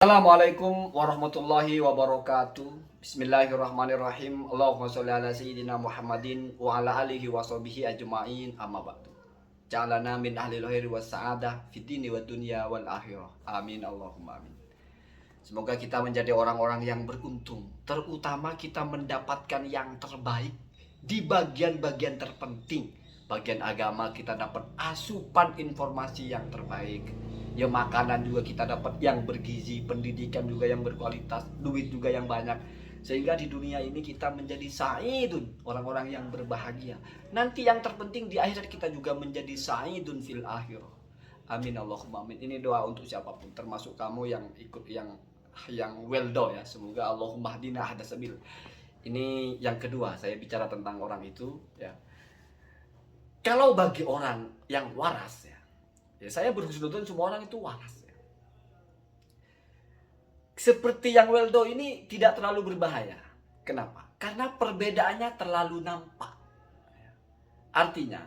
Assalamualaikum warahmatullahi wabarakatuh. Bismillahirrahmanirrahim. Allahumma sholli ala sayyidina Muhammadin wa ala alihi wa sahbihi ajma'in. Amma ba'du. Ja'alana min ahlil khairi was sa'adah fid dini wad dunya wal akhirah. Amin Allahumma amin. Semoga kita menjadi orang-orang yang beruntung, terutama kita mendapatkan yang terbaik di bagian-bagian terpenting. Bagian agama kita dapat asupan informasi yang terbaik. Ya makanan juga kita dapat yang bergizi, pendidikan juga yang berkualitas, duit juga yang banyak. Sehingga di dunia ini kita menjadi sa'idun, orang-orang yang berbahagia. Nanti yang terpenting di akhirat kita juga menjadi sa'idun fil akhirah. Amin Allahumma amin. Ini doa untuk siapapun, termasuk kamu yang ikut yang weldo ya. Semoga Allahumma hdina hada sabil. Ini yang kedua, saya bicara tentang orang itu ya. Kalau bagi orang yang waras ya, saya berhusnuzon semua orang itu waras ya. Seperti yang weldo ini tidak terlalu berbahaya. Kenapa? Karena perbedaannya terlalu nampak. Artinya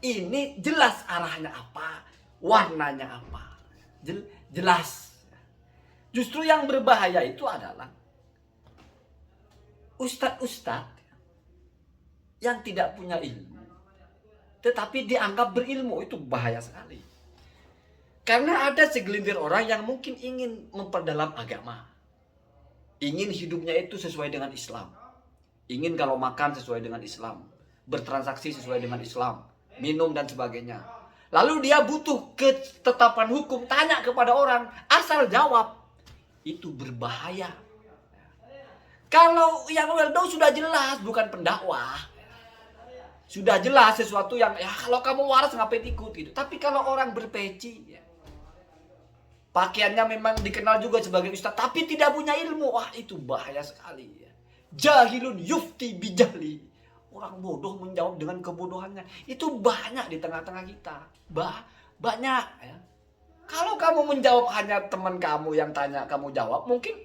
ini jelas arahnya apa, warnanya apa, jelas. Justru yang berbahaya itu adalah ustadz-ustadz yang tidak punya ilmu tetapi dianggap berilmu. Itu bahaya sekali. Karena ada segelintir orang yang mungkin ingin memperdalam agama. Ingin hidupnya itu sesuai dengan Islam. Ingin kalau makan sesuai dengan Islam. Bertransaksi sesuai dengan Islam. Minum dan sebagainya. Lalu dia butuh ketetapan hukum. Tanya kepada orang. Asal jawab. Itu berbahaya. Kalau yang weldo sudah jelas. Bukan pendakwah. Sudah jelas sesuatu yang ya kalau kamu waras ngapain ikut gitu. Tapi kalau orang berpeci ya, pakaiannya memang dikenal juga sebagai ustaz tapi tidak punya ilmu, wah itu bahaya sekali ya. Jahilun yufti bijahli. Orang bodoh menjawab dengan kebodohannya. Itu banyak di tengah-tengah kita. Banyak ya. Kalau kamu menjawab hanya teman kamu yang tanya kamu jawab, mungkin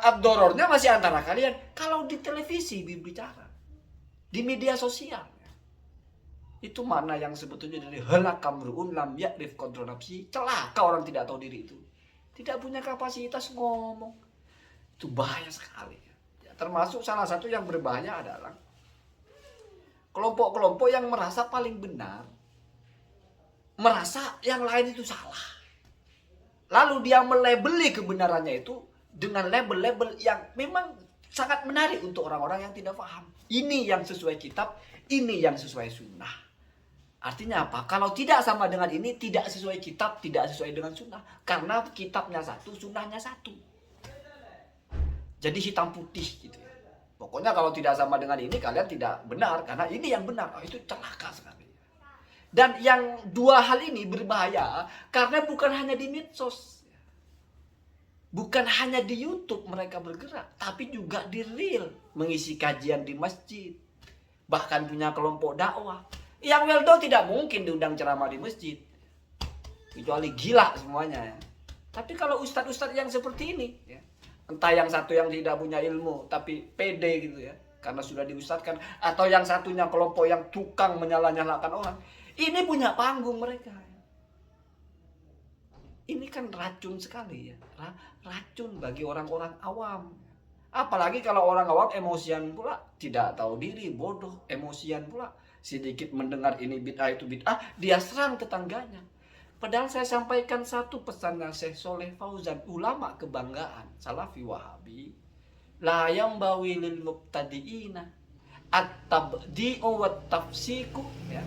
abdorornya masih antara kalian. Kalau di televisi bicara, di media sosial itu mana yang sebetulnya dari halakamruun lam ya'rif qadra nafsi, celaka orang tidak tahu diri itu, tidak punya kapasitas ngomong. Itu bahaya sekali ya. Termasuk salah satu yang berbahaya adalah kelompok-kelompok yang merasa paling benar, merasa yang lain itu salah, lalu dia melabeli kebenarannya itu dengan label-label yang memang sangat menarik untuk orang-orang yang tidak paham. Ini yang sesuai kitab, ini yang sesuai sunnah. Artinya apa? Kalau tidak sama dengan ini, tidak sesuai kitab, tidak sesuai dengan sunnah. Karena kitabnya satu, sunnahnya satu. Jadi hitam putih gitu ya. Pokoknya kalau tidak sama dengan ini, kalian tidak benar. Karena ini yang benar. Oh, itu celaka sekali. Dan yang dua hal ini berbahaya, karena bukan hanya di medsos. Bukan hanya di YouTube mereka bergerak, tapi juga di real, mengisi kajian di masjid, bahkan punya kelompok dakwah. Yang weldo tidak mungkin diundang ceramah di masjid, kecuali gila semuanya ya. Tapi kalau ustadz-ustadz yang seperti ini, ya, entah yang satu yang tidak punya ilmu tapi pede gitu ya, karena sudah diustadkan, atau yang satunya kelompok yang tukang menyala-nyalakan orang, ini punya panggung mereka. Ini kan racun sekali ya, racun bagi orang-orang awam. Apalagi kalau orang awam emosian pula, tidak tahu diri, bodoh, emosian pula. Sedikit mendengar ini bid'ah itu bid'ah, dia serang tetangganya. Padahal saya sampaikan satu pesannya Syekh Soleh Fauzan, ulama kebanggaan, Salafi Wahabi. La yambawi lil mubtadi'ina at-tabdi'u wat tafsiku ya,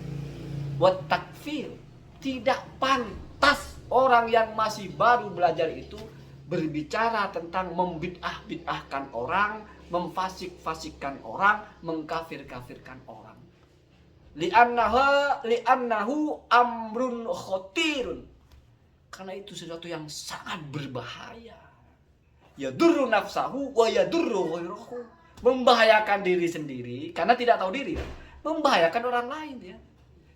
wat takfir. Tidak pantas orang yang masih baru belajar itu berbicara tentang membid'ah-bid'ahkan orang, memfasik-fasikkan orang, mengkafir-kafirkan orang. Li'annahu amrun khotirun. Karena itu sesuatu yang sangat berbahaya. Yadurru nafsahu wa yadurru ghairahu. Membahayakan diri sendiri karena tidak tahu diri. Membahayakan orang lain ya.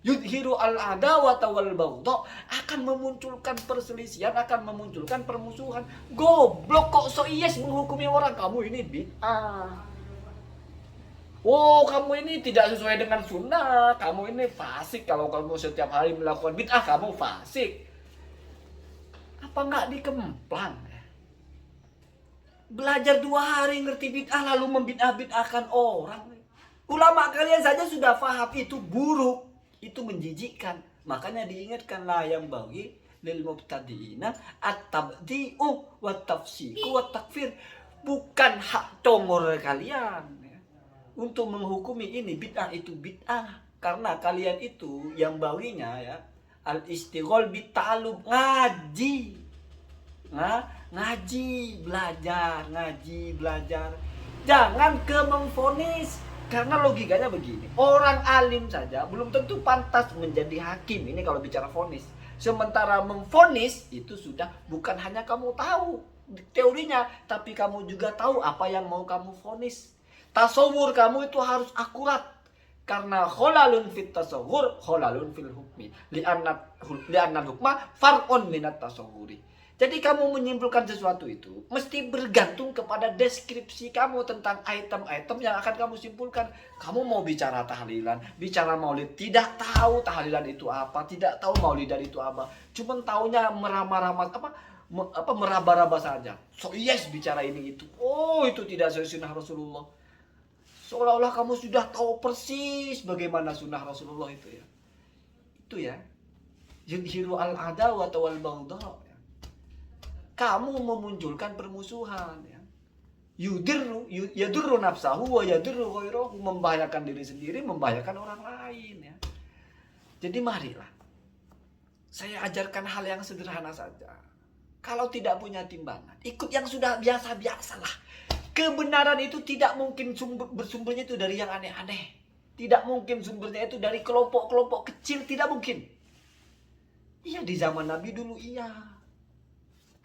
Yudhiru al-adawata wal baghdha, akan memunculkan perselisihan, akan memunculkan permusuhan. Goblok kok so yes menghukumi orang, kamu ini bid'ah. Oh, kamu ini tidak sesuai dengan sunnah, kamu ini fasik. Kalau kamu setiap hari melakukan bid'ah, kamu fasik. Apa nggak dikemplang? Belajar 2 hari ngerti bid'ah lalu membid'ah-bid'ahkan orang. Ulama kalian saja sudah paham itu buruk, itu menjijikkan. Makanya diingatkan la yang bagi lil mubtadi'ina at-tabdi'u wa tafsiqu wa takfir. Bukan hak tongor kalian ya, untuk menghukumi ini bid'ah itu bid'ah. Karena kalian itu yang bawinya ya al-istighol bita'alum, ngaji. Ngaji, belajar. Jangan ke memvonis. Karena logikanya begini, orang alim saja belum tentu pantas menjadi hakim. Ini kalau bicara vonis. Sementara memvonis itu sudah bukan hanya kamu tahu teorinya, tapi kamu juga tahu apa yang mau kamu vonis. Tasawur kamu itu harus akurat. Karena kholalun fit tasawur, kholalun fil hukmi. Li'annal hukma far'un minat tasawuri. Jadi kamu menyimpulkan sesuatu itu mesti bergantung kepada deskripsi kamu tentang item-item yang akan kamu simpulkan. Kamu mau bicara tahlilan, bicara maulid, tidak tahu tahlilan itu apa, tidak tahu maulidan itu apa. Cuma taunya meraba-raba meraba-raba saja. So yes bicara ini itu. Oh, itu tidak sesuai sunnah Rasulullah. Seolah-olah kamu sudah tahu persis bagaimana sunnah Rasulullah itu ya. Itu ya. Yudhiru al-adawata wal baghdha. Kamu memunculkan permusuhan ya. Yadurru nafsahu wa yadurru ghairahu, membahayakan diri sendiri, membahayakan orang lain ya. Jadi marilah saya ajarkan hal yang sederhana saja. Kalau tidak punya timbangan, ikut yang sudah biasa-biasalah. Kebenaran itu tidak mungkin bersumbernya itu dari yang aneh-aneh. Tidak mungkin sumbernya itu dari kelompok-kelompok kecil, tidak mungkin. Iya, di zaman Nabi dulu iya.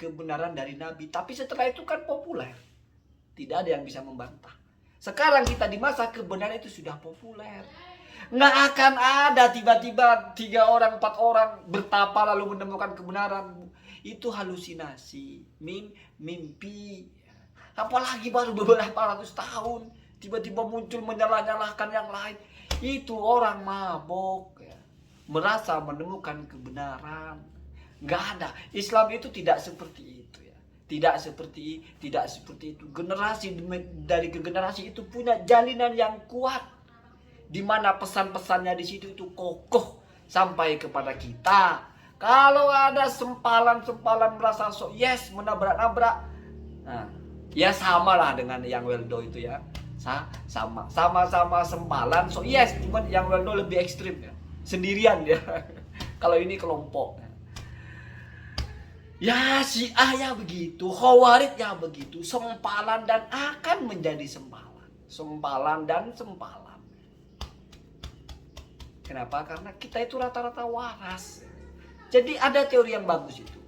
Kebenaran dari Nabi, tapi setelah itu kan populer, tidak ada yang bisa membantah. Sekarang kita di masa kebenaran itu sudah populer, nggak akan ada tiba-tiba 3 orang 4 orang bertapa lalu menemukan kebenaran. Itu halusinasi, mimpi. Apalagi baru beberapa ratus tahun tiba-tiba muncul menyalah-nyalahkan yang lain. Itu orang mabok ya, merasa menemukan kebenaran. Nggak ada. Islam itu tidak seperti itu ya. Tidak seperti itu. Generasi dari ke generasi itu punya jalinan yang kuat, di mana pesan-pesannya di situ itu kokoh sampai kepada kita. Kalau ada sempalan merasa so yes menabrak-nabrak, nah, ya samalah dengan yang Weldo itu ya. Sama-sama sempalan so yes, cuman yang Weldo lebih ekstrim ya. Sendirian dia. Kalau ini kelompok. Ya Syiah ya begitu, Khawarij ya begitu, sempalan dan akan menjadi sempalan. Sempalan dan sempalan. Kenapa? Karena kita itu rata-rata waras. Jadi ada teori yang bagus itu.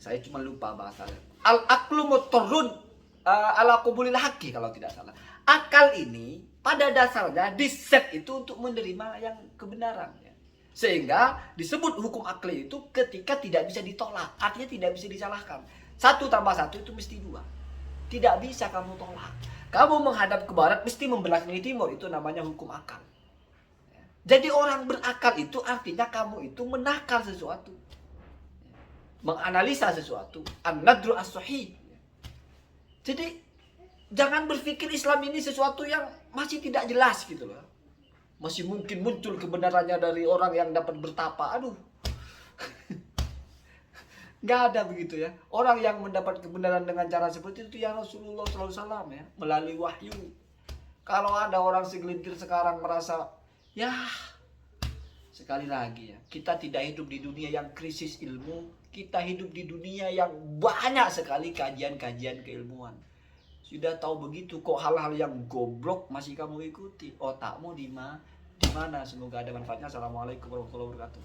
Saya cuma lupa bahasanya. Al-aqlu muttarrun ala qubulil haqqi kalau tidak salah. Akal ini pada dasarnya diset itu untuk menerima yang kebenaran. Sehingga disebut hukum akli itu ketika tidak bisa ditolak. Artinya tidak bisa disalahkan. 1 + 1 itu mesti 2. Tidak bisa kamu tolak. Kamu menghadap ke barat mesti membelakangi timur. Itu namanya hukum akal. Jadi orang berakal itu artinya kamu itu menakal sesuatu. Menganalisa sesuatu. An-nadru as-sahih. Jadi jangan berpikir Islam ini sesuatu yang masih tidak jelas gitu loh. Masih mungkin muncul kebenarannya dari orang yang dapat bertapa. Aduh. Nggak ada begitu ya. Orang yang mendapat kebenaran dengan cara seperti itu ya Rasulullah SAW ya. Melalui wahyu. Kalau ada orang segelintir sekarang merasa, ya sekali lagi ya. Kita tidak hidup di dunia yang krisis ilmu. Kita hidup di dunia yang banyak sekali kajian-kajian keilmuan. Sudah tahu begitu kok hal-hal yang goblok masih kamu ikuti. Otakmu di mana? Semoga ada manfaatnya. Assalamualaikum warahmatullahi wabarakatuh.